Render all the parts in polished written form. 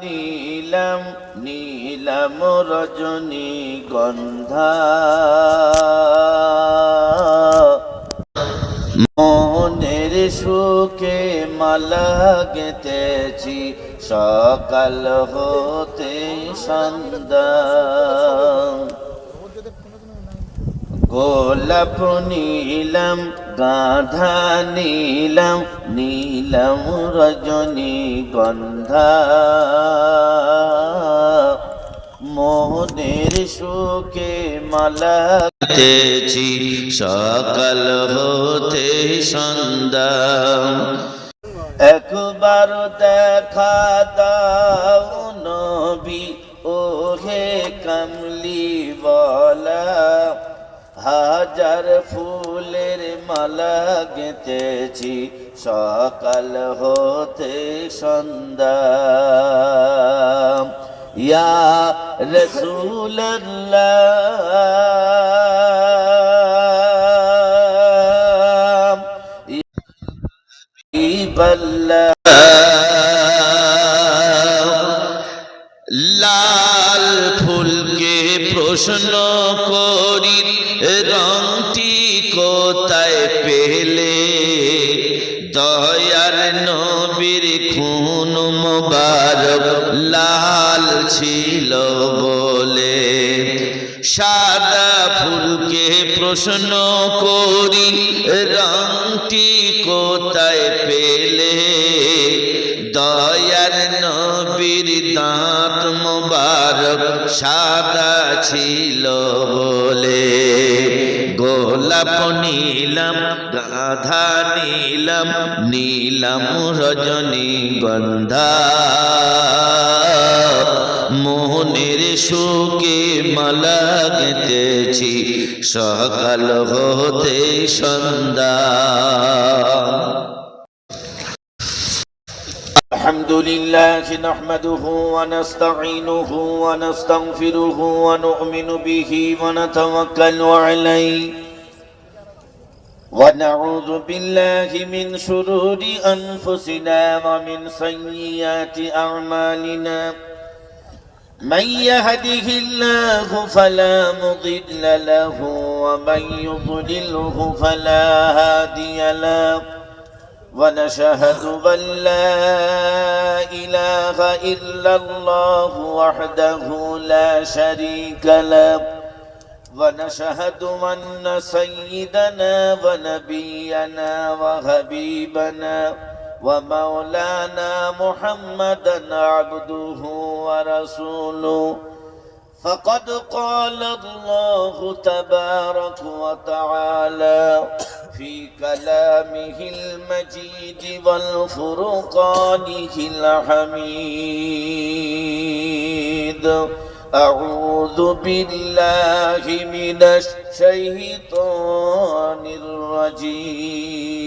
নীলম নীলম রজনীগন্ধা মনের সুখে মালা গেঁথেছি সকাল হতে সন্ধ্যা গোলাপ নীলম গাঁধা নীলম নীলম রজনীগন্ধা মোহনের সুখে মালা গেঁথেছি সকাল হতে সন্ধ্যা একবার দেখা দাও নবী ওহে কামলিওয়ালা হাজার ফুলের মালা গেঁথেছি সকাল হতে সন্ধ্যা ইয়া রাসূলুল্লাহ হাবিবাল্লাহ লাল ফুলকে প্রশ্ন করি রংটি কোথায় পেলে দয়ার নবীর খুন মোবারক লাল ছিল বলে সাদা ফুলকে প্রশ্ন করি রংটি কোথায় পেলে দয়ার নবীর দাঁত মোবারক সাদা ছিল বলে গোলাপ নীলম গাঁধা নীলম নীলম রজনীগন্ধা মোহনের সুখে মালা গেঁথেছি সকাল হতে সন্ধ্যা الحمد لله نحمده ونستعينه ونستغفره ونؤمن به ونتوكل عليه ونعوذ بالله من شرور أنفسنا ومن سيئات أعمالنا من يهده الله فلا مضل له ومن يضلله فلا هادي له ونشهد أن لا إله إلا الله وحده لا شريك له ونشهد أن سيدنا ونبينا وحبيبنا ومولانا محمدا عبده ورسوله فقد قال الله تبارك وتعالى في كلامه المجيد والفرقانه الحميد أعوذ بالله من الشيطان الرجيم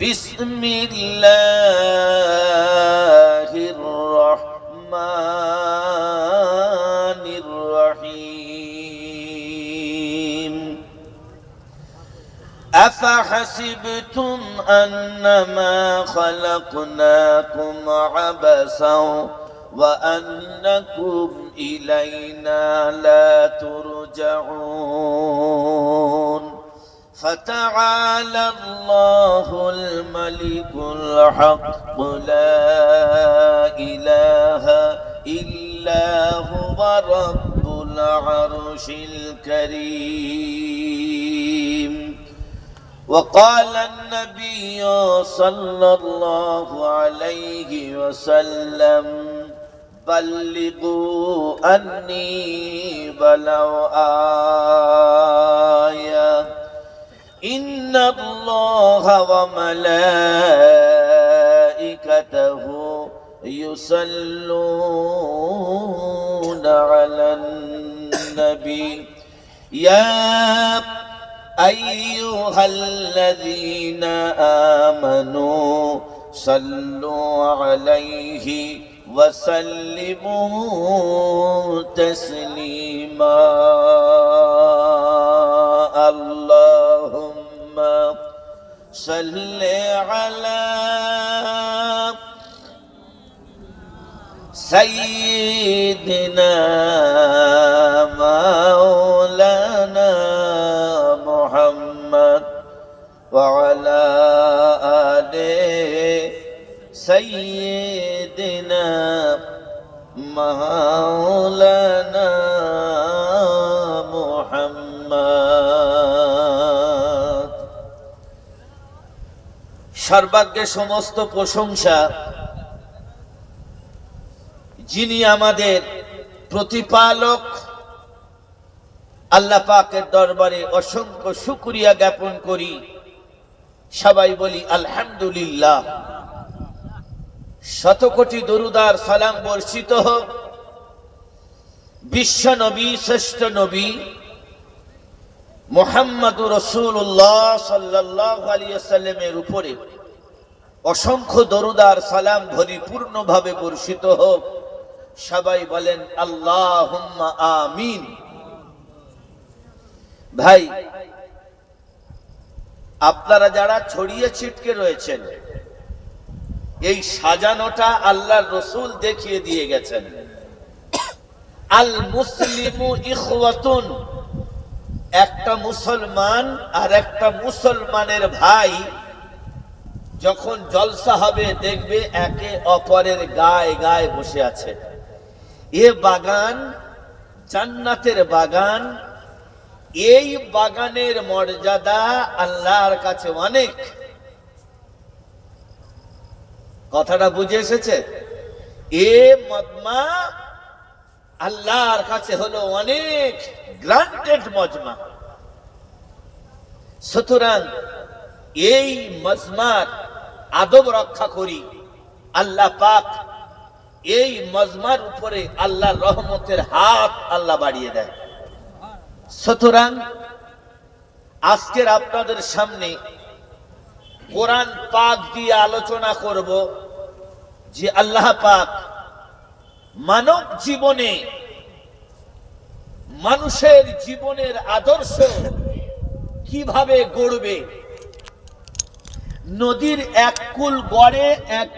بسم الله الرحمن الرحيم أفحسبتم أنما خلقناكم عبثا وأنكم إلينا لا ترجعون فتعالى الله الملك الحق لا إله إلا هو رب العرش الكريم وقال النبي صلى الله عليه وسلم بلغوا أني ولو آية إن الله وملائكته يصلون على النبي يا أيها الذين آمنوا صلوا عليه وسلموا تسليما اللهم صل على سيدنا مولانا محمد وعلى آل سيدنا مولانا محمد। সর্বাগ্যে সমস্ত প্রশংসা যিনি আমাদের প্রতিপালক আল্লাহ পাকের দরবারে অসংখ্য শুকরিয়া জ্ঞাপন করি। সবাই বলি আলহামদুলিল্লাহ। শত কোটি দরুদ আর সালাম বর্ষিত হোক বিশ্ব নবী, শ্রেষ্ঠ নবী মুহাম্মদুর রাসূলুল্লাহ সাল্লাল্লাহু আলাইহি ওয়াসাল্লামের উপরে। অসংখ্য দরুদ আর সালাম পরিপূর্ণভাবে বর্ষিত হোক। সবাই বলেন আল্লাহুম্মা আমিন। ভাই, আপনারা যারা ছড়িয়ে ছিটকে রয়েছেন, এই সাজানোটা আল্লাহর রাসূল দেখিয়ে দিয়ে গেছেন। আল মুসলিমু ইখওয়াতুন, একটা মুসলমান আর একটা মুসলমানের ভাই যখন জলসা হবে দেখবে একে অপরের গায়ে গায়ে বসে আছে। এ বাগান জান্নাতের বাগান। এই বাগানের মর্যাদা আল্লাহর কাছে অনেক। কথাটা বুঝে এসেছে? এ মজমা আল্লাহর কাছে হলো অনেক গ্রান্টেড মজমা। সুতরাং এই মজমার আদব রক্ষা করি। আল্লাহ পাক এই মজমার উপরে আল্লাহর রহমতের হাত আল্লাহ বাড়িয়ে দেয়। সুতরাং আজকের আপনাদের সামনে কোরআন পাক দিয়ে আলোচনা করব যে আল্লাহ পাক মানব জীবনে, মানুষের জীবনের আদর্শ কিভাবে গড়বে। নদীর এক কূল গড়ে, এক